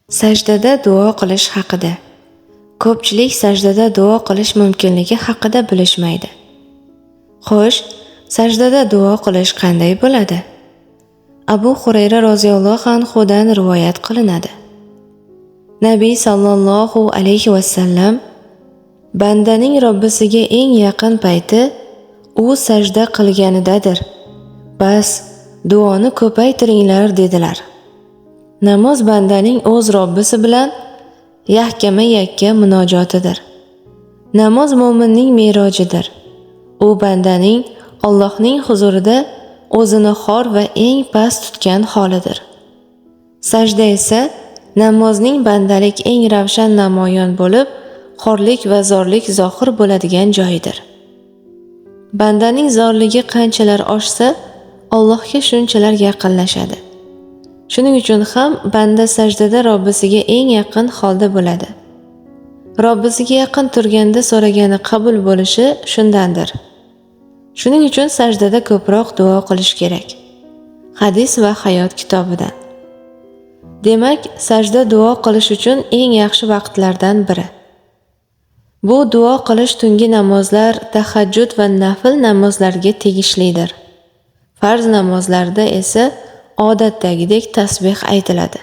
Sajdada duo qilish haqida. Ko'pchilik sajdada duo qilish mumkinligi haqida bilishmaydi. Xo'sh, sajdada duo qilish qanday bo'ladi? Abu Hurayra roziyallohu anhu dan rivoyat qilinadi. Nabiy sallallohu alayhi va sallam bandaning Robbisiga eng yaqin payti u sajda qilganidadir. Bas, duoni ko'paytiringlar dedilar. Namoz bandaning o'z Robbisi bilan yakkama-yakka munojotidir. Namoz mo'minning merojidir. U bandaning Allohning huzurida o'zini xor va eng past tutgan holidir. Sajda esa namozning bandalik eng ravshan namoyon bo'lib, xorlik va zorlik zohir bo'ladigan joyidir. Bandaning zorligi qanchalar oshsa, Allohga shunchalar yaqinlashadi. Shuning uchun ham banda sajdada Robbisiga eng yaqin holda bo'ladi. Robbisiga yaqin turganda so'ragani qabul bo'lishi shundandir. Shuning uchun sajdada ko'proq duo qilish kerak. Hadis va hayot kitobidan. Demak, sajda duo qilish uchun eng yaxshi vaqtlardan biri. Bu duo qilish tungi namozlar, tahajjud va nafl namozlarga tegishlidir. Farz namozlarda esa odatdagidek tasbih aytiladi.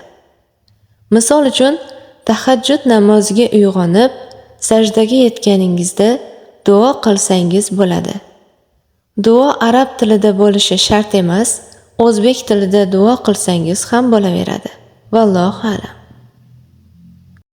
Misol uchun, tahajjud namoziga uyg'onib, sajdaga yetganingizda duo qilsangiz bo'ladi. Duo arab tilida bo'lishi shart emas, o'zbek tilida duo qilsangiz ham bo'laveradi. Vallohu a'lam.